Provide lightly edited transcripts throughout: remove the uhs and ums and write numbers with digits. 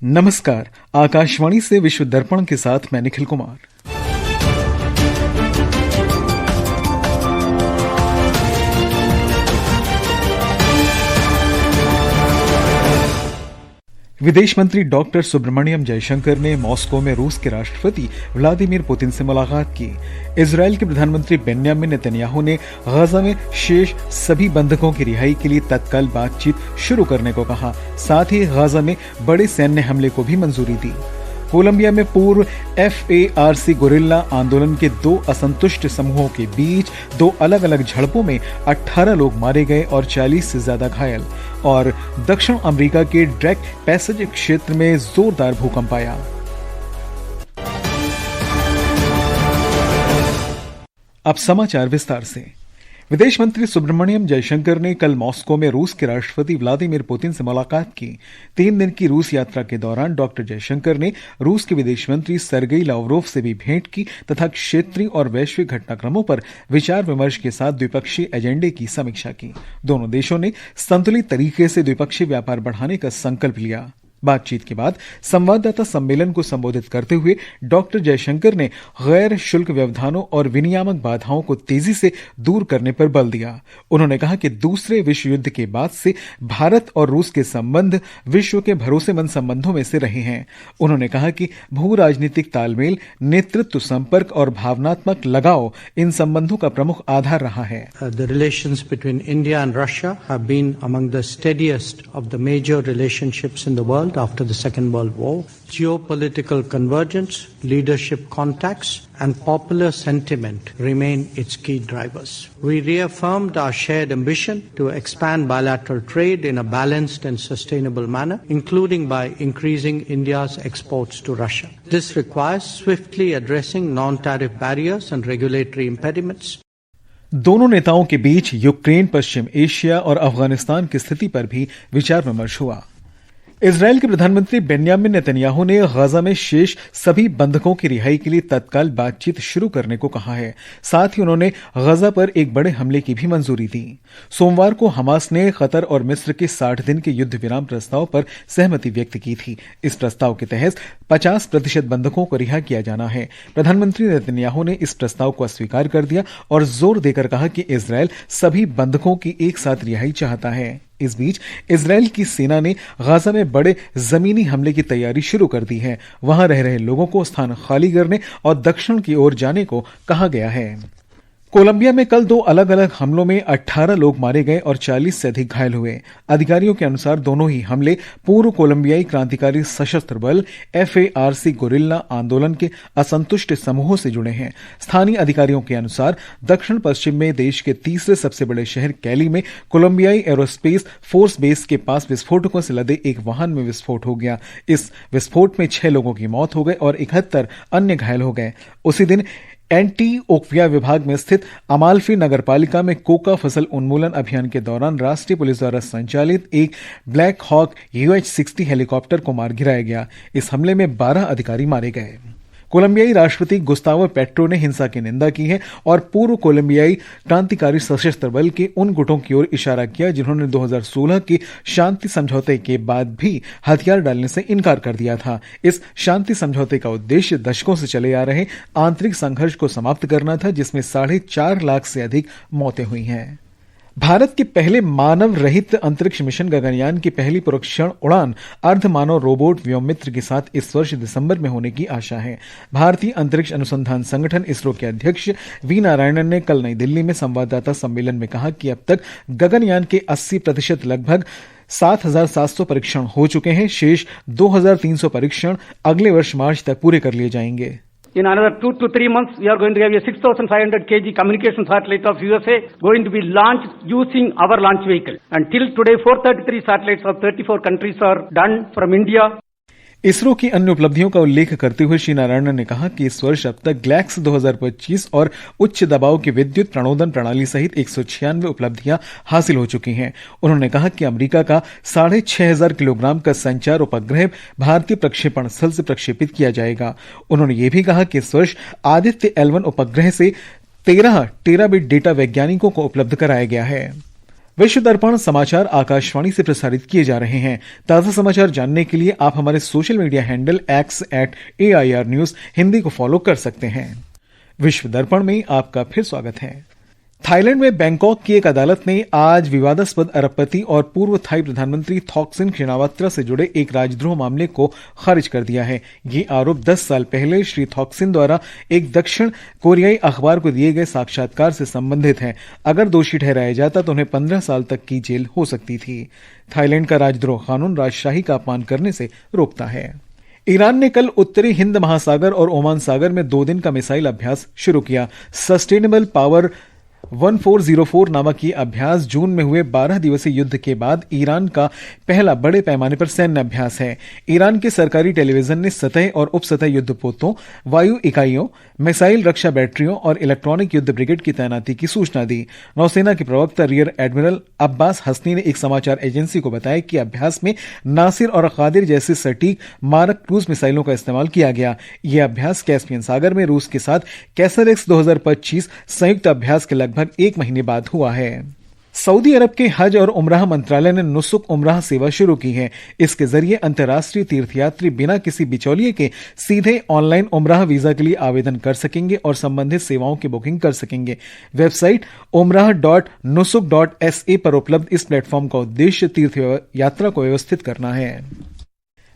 नमस्कार। आकाशवाणी से विश्व दर्पण के साथ मैं निखिल कुमार। विदेश मंत्री डॉक्टर सुब्रमण्यम जयशंकर ने मॉस्को में रूस के राष्ट्रपति व्लादिमीर पुतिन से मुलाकात की। इजरायल के प्रधानमंत्री बेन्यामिन नेतन्याहू ने गाजा में शेष सभी बंधकों की रिहाई के लिए तत्काल बातचीत शुरू करने को कहा। साथ ही गाजा में बड़े सैन्य हमले को भी मंजूरी दी। कोलंबिया में पूर्व FARC गोरिल्ला आंदोलन के दो असंतुष्ट समूहों के बीच दो अलग अलग झड़पों में 18 लोग मारे गए और 40 से ज्यादा घायल। और दक्षिण अमेरिका के ड्रैक पैसेज क्षेत्र में जोरदार भूकंप आया। अब समाचार विस्तार से। विदेश मंत्री सुब्रमण्यम जयशंकर ने कल मॉस्को में रूस के राष्ट्रपति व्लादिमीर पुतिन से मुलाकात की। 3 दिन की रूस यात्रा के दौरान डॉक्टर जयशंकर ने रूस के विदेश मंत्री सरगेई लावरोव से भी भेंट की तथा क्षेत्रीय और वैश्विक घटनाक्रमों पर विचार विमर्श के साथ द्विपक्षीय एजेंडे की समीक्षा की। दोनों देशों ने संतुलित तरीके से द्विपक्षीय व्यापार बढ़ाने का संकल्प लिया। बातचीत के बाद संवाददाता सम्मेलन को संबोधित करते हुए डॉक्टर जयशंकर ने गैर शुल्क व्यवधानों और विनियामक बाधाओं को तेजी से दूर करने पर बल दिया। उन्होंने कहा कि दूसरे विश्व युद्ध के बाद से भारत और रूस के संबंध विश्व के भरोसेमंद संबंधों में से रहे हैं। उन्होंने कहा कि भू राजनीतिक तालमेल, नेतृत्व संपर्क और भावनात्मक लगाव इन संबंधों का प्रमुख आधार रहा है। The relations between India and Russia have been among the steadiest of the major relationships in the world after the Second World War. Geopolitical convergence, leadership contacts, and popular sentiment remain its key drivers. We reaffirmed our shared ambition to expand bilateral trade in a balanced and sustainable manner, including by increasing India's exports to Russia. This requires swiftly addressing non-tariff barriers and regulatory impediments. दोनों नेताओं के बीच Ukraine, पश्चिम Asia और अफगानिस्तान की स्थिति पर भी विचार विमर्श हुआ। इजरायल के प्रधानमंत्री बेन्यामिन नेतन्याहू ने गाजा में शेष सभी बंधकों की रिहाई के लिए तत्काल बातचीत शुरू करने को कहा है। साथ ही उन्होंने गाजा पर एक बड़े हमले की भी मंजूरी दी। सोमवार को हमास ने कतर और मिस्र के 60 दिन के युद्ध विराम प्रस्ताव पर सहमति व्यक्त की थी। इस प्रस्ताव के तहत 50% बंधकों को रिहा किया जाना है। प्रधानमंत्री नेतन्याहू ने इस प्रस्ताव को अस्वीकार कर दिया और जोर देकर कहा कि इजरायल सभी बंधकों की एक साथ रिहाई चाहता है। इस बीच इजरायल की सेना ने गाजा में बड़े जमीनी हमले की तैयारी शुरू कर दी है। वहां रह रहे लोगों को स्थान खाली करने और दक्षिण की ओर जाने को कहा गया है। कोलंबिया में कल दो अलग अलग हमलों में 18 लोग मारे गए और 40 से अधिक घायल हुए। अधिकारियों के अनुसार दोनों ही हमले पूर्व कोलंबियाई क्रांतिकारी सशस्त्र बल FARC गोरिल्ला आंदोलन के असंतुष्ट समूहों से जुड़े हैं। स्थानीय अधिकारियों के अनुसार दक्षिण पश्चिम में देश के तीसरे सबसे बड़े शहर कैली में कोलंबियाई एरोस्पेस फोर्स बेस के पास विस्फोटकों से लदे एक वाहन में विस्फोट हो गया। इस विस्फोट में 6 लोगों की मौत हो गई और 71 अन्य घायल हो गए। उसी दिन एंटीओक्विया विभाग में स्थित अमाल्फी नगरपालिका में कोका फसल उन्मूलन अभियान के दौरान राष्ट्रीय पुलिस द्वारा संचालित एक ब्लैक हॉक UH-60 हेलीकॉप्टर को मार गिराया गया। इस हमले में 12 अधिकारी मारे गए। कोलंबियाई राष्ट्रपति गुस्तावो पेट्रो ने हिंसा की निंदा की है और पूर्व कोलंबियाई क्रांतिकारी सशस्त्र बल के उन गुटों की ओर इशारा किया जिन्होंने 2016 के शांति समझौते के बाद भी हथियार डालने से इनकार कर दिया था। इस शांति समझौते का उद्देश्य दशकों से चले आ रहे आंतरिक संघर्ष को समाप्त करना था, जिसमें 4.5 लाख से अधिक मौतें हुई हैं। भारत के पहले मानव रहित अंतरिक्ष मिशन गगनयान की पहली परीक्षण उड़ान अर्धमानव रोबोट व्योममित्र के साथ इस वर्ष दिसंबर में होने की आशा है। भारतीय अंतरिक्ष अनुसंधान संगठन इसरो के अध्यक्ष वी नारायणन ने कल नई दिल्ली में संवाददाता सम्मेलन में कहा कि अब तक गगनयान के 80% लगभग 7,700 परीक्षण हो चुके हैं। शेष 2,300 परीक्षण अगले वर्ष मार्च तक पूरे कर लिए जाएंगे। In another 2 to 3 months, we are going to have a 6,500 kg communication satellite of USA going to be launched using our launch vehicle. And till today, 433 satellites of 34 countries are done from India. ISRO की अन्य उपलब्धियों का उल्लेख करते हुए श्री नारायणन ने कहा कि इस वर्ष अब तक ग्लैक्स 2025 और उच्च दबाव की विद्युत प्रणोदन प्रणाली सहित 196 उपलब्धियां हासिल हो चुकी हैं। उन्होंने कहा कि अमेरिका का 6,500 किलोग्राम का संचार उपग्रह भारतीय प्रक्षेपण स्थल से प्रक्षेपित किया जाएगा। उन्होंने ये भी कहा कि इस वर्ष आदित्य L1 उपग्रह से 13 टेराबिट डेटा वैज्ञानिकों को उपलब्ध कराया गया है। विश्व दर्पण समाचार आकाशवाणी से प्रसारित किए जा रहे हैं। ताज़ा समाचार जानने के लिए आप हमारे social media handle @AIR News Hindi को फॉलो कर सकते हैं। विश्व दर्पण में आपका फिर स्वागत है। थाईलैंड में बैंकॉक की एक अदालत ने आज विवादास्पद अरबपति और पूर्व थाई प्रधानमंत्री थॉकसिन शिनावात्रा से जुड़े एक राजद्रोह मामले को खारिज कर दिया है। ये आरोप 10 साल पहले श्री थॉकसिन द्वारा एक दक्षिण कोरियाई अखबार को दिए गए साक्षात्कार से संबंधित है। अगर दोषी ठहराया जाता तो उन्हें 15 साल तक की जेल हो सकती थी। थाईलैंड का राजद्रोह कानून राजशाही का अपमान करने से रोकता है। ईरान ने कल उत्तरी हिंद महासागर और ओमान सागर में 2 दिन का मिसाइल अभ्यास शुरू किया। सस्टेनेबल पावर 1404 नामक ये अभ्यास जून में हुए 12 दिवसीय युद्ध के बाद ईरान का पहला बड़े पैमाने पर सैन्य अभ्यास है। ईरान के सरकारी टेलीविजन ने सतह और उपसतह युद्धपोतों, वायु इकाइयों, मिसाइल रक्षा बैटरियों और इलेक्ट्रॉनिक युद्ध ब्रिगेड की तैनाती की सूचना दी। नौसेना के प्रवक्ता रियर एडमिरल अब्बास हसनी ने एक समाचार एजेंसी को बताया कि अभ्यास में नासिर और कादिर जैसे सटीक मारक क्रूज मिसाइलों का इस्तेमाल किया गया। यह अभ्यास कैस्पियन सागर में रूस के साथ कैसर एक्स 2025 संयुक्त अभ्यास के लगभग 1 महीने बाद हुआ है। सऊदी अरब के हज और उमराह मंत्रालय ने नुसुक उमराह सेवा शुरू की है। इसके जरिए अंतर्राष्ट्रीय तीर्थयात्री बिना किसी बिचौलिए के सीधे ऑनलाइन उमराह वीजा के लिए आवेदन कर सकेंगे और संबंधित सेवाओं की बुकिंग कर सकेंगे। वेबसाइट umrah.nusuk.sa पर उपलब्ध इस प्लेटफॉर्म का उद्देश्य तीर्थ यात्रा को व्यवस्थित करना है।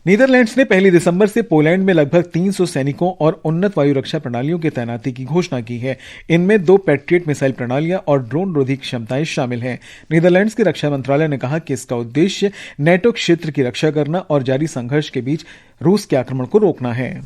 नीदरलैंड्स ने 1 दिसंबर से पोलैंड में लगभग 300 सैनिकों और उन्नत वायु रक्षा प्रणालियों की तैनाती की घोषणा की है। इनमें 2 पैट्रियट मिसाइल प्रणालियां और ड्रोन रोधी क्षमताएं शामिल हैं। नीदरलैंड्स के रक्षा मंत्रालय ने कहा कि इसका उद्देश्य नेटो क्षेत्र की रक्षा करना और जारी संघर्ष के बीच रूस के आक्रमण को रोकना है।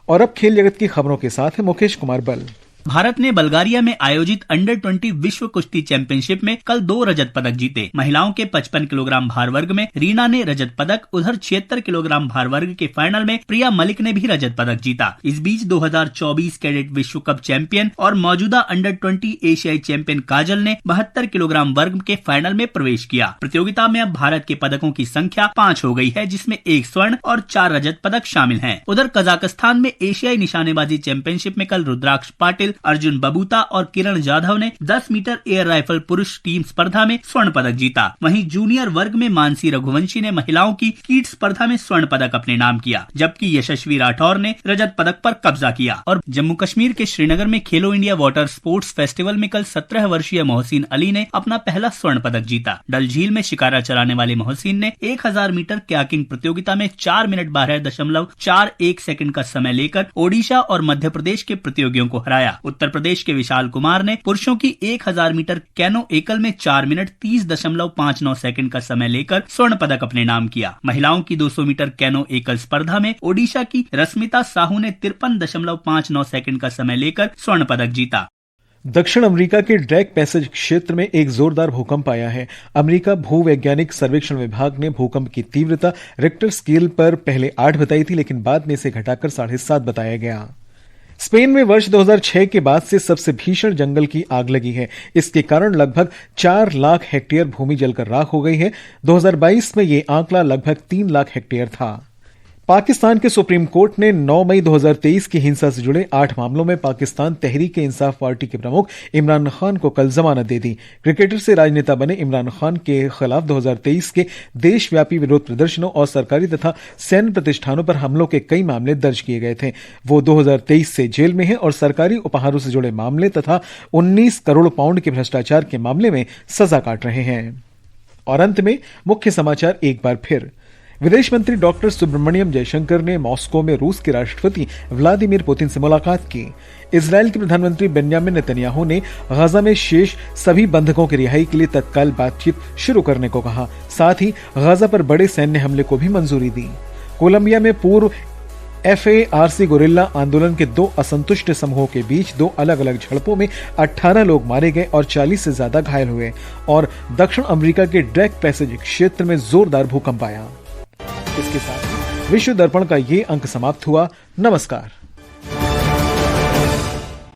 और अब खेल जगत की खबरों के साथ है मुकेश कुमार बल। भारत ने बल्गारिया में आयोजित अंडर 20 विश्व कुश्ती चैंपियनशिप में कल 2 रजत पदक जीते। महिलाओं के 55 किलोग्राम भार वर्ग में रीना ने रजत पदक, उधर 76 किलोग्राम भार वर्ग के फाइनल में प्रिया मलिक ने भी रजत पदक जीता। इस बीच 2024 कैडेट विश्व कप चैंपियन और मौजूदा अंडर 20 एशियाई चैंपियन काजल ने 72 किलोग्राम वर्ग के फाइनल में प्रवेश किया। प्रतियोगिता में अब भारत के पदकों की संख्या 5 हो गई है, जिसमें 1 स्वर्ण और 4 रजत पदक शामिल हैं। उधर कजाकिस्तान में एशियाई निशानेबाजी चैंपियनशिप में कल रुद्राक्ष पाटिल, अर्जुन बबूता और किरण जाधव ने 10 मीटर एयर राइफल पुरुष टीम स्पर्धा में स्वर्ण पदक जीता। वहीं जूनियर वर्ग में मानसी रघुवंशी ने महिलाओं की कीट स्पर्धा में स्वर्ण पदक अपने नाम किया, जबकि यशस्वी राठौर ने रजत पदक पर कब्जा किया। और जम्मू कश्मीर के श्रीनगर में खेलो इंडिया वाटर स्पोर्ट्स फेस्टिवल में कल 17 वर्षीय मोहसिन अली ने अपना पहला स्वर्ण पदक जीता। डल झील में शिकारा चलाने वाले मोहसिन ने 1000 मीटर कयाकिंग प्रतियोगिता में 4 मिनट 12.41 सेकंड का समय लेकर ओडिशा और मध्य प्रदेश के प्रतियोगियों को हराया। उत्तर प्रदेश के विशाल कुमार ने पुरुषों की 1000 मीटर कैनो एकल में 4 मिनट 30.59 सेकंड का समय लेकर स्वर्ण पदक अपने नाम किया। महिलाओं की 200 मीटर कैनो एकल स्पर्धा में ओडिशा की रश्मिता साहू ने 53.59 सेकंड का समय लेकर स्वर्ण पदक जीता। दक्षिण अमेरिका के ड्रैक पैसेज क्षेत्र में एक जोरदार भूकंप आया है। अमेरिका भूवैज्ञानिक सर्वेक्षण विभाग ने भूकंप की तीव्रता रिक्टर स्केल पर पहले 8 बताई थी, लेकिन बाद में इसे घटाकर 7.5 बताया गया। स्पेन में वर्ष 2006 के बाद से सबसे भीषण जंगल की आग लगी है। इसके कारण लगभग 4 लाख हेक्टेयर भूमि जलकर राख हो गई है। 2022 में यह आंकड़ा लगभग 3 लाख हेक्टेयर था। पाकिस्तान के सुप्रीम कोर्ट ने 9 मई 2023 की हिंसा से जुड़े 8 मामलों में पाकिस्तान तहरीक-ए-इंसाफ पार्टी के प्रमुख इमरान खान को कल जमानत दे दी। क्रिकेटर से राजनेता बने इमरान खान के खिलाफ 2023 के देशव्यापी विरोध प्रदर्शनों और सरकारी तथा सैन्य प्रतिष्ठानों पर हमलों के कई मामले दर्ज किए गए थे। वो 2023 से जेल में है और सरकारी उपहारों से जुड़े मामले तथा 19 करोड़ पाउंड के भ्रष्टाचार के मामले में सजा काट रहे हैं। और अंत में मुख्य समाचार एक बार फिर। विदेश मंत्री डॉक्टर सुब्रमण्यम जयशंकर ने मॉस्को में रूस के राष्ट्रपति व्लादिमीर पुतिन से मुलाकात की। इजरायल के प्रधानमंत्री बेन्यामिन नेतन्याहू ने गाजा में शेष सभी बंधकों की रिहाई के लिए तत्काल बातचीत शुरू करने को कहा। साथ ही गाजा पर बड़े सैन्य हमले को भी मंजूरी दी। कोलंबिया में पूर्व FARC गोरिल्ला आंदोलन के 2 असंतुष्ट समूहों के बीच 2 अलग अलग झड़पों में 18 लोग मारे गए और 40 से ज्यादा घायल हुए। और दक्षिण अमेरिका के ड्रैक पैसेज क्षेत्र में जोरदार भूकंप आया। इसके साथ विश्व दर्पण का ये अंक समाप्त हुआ। नमस्कार।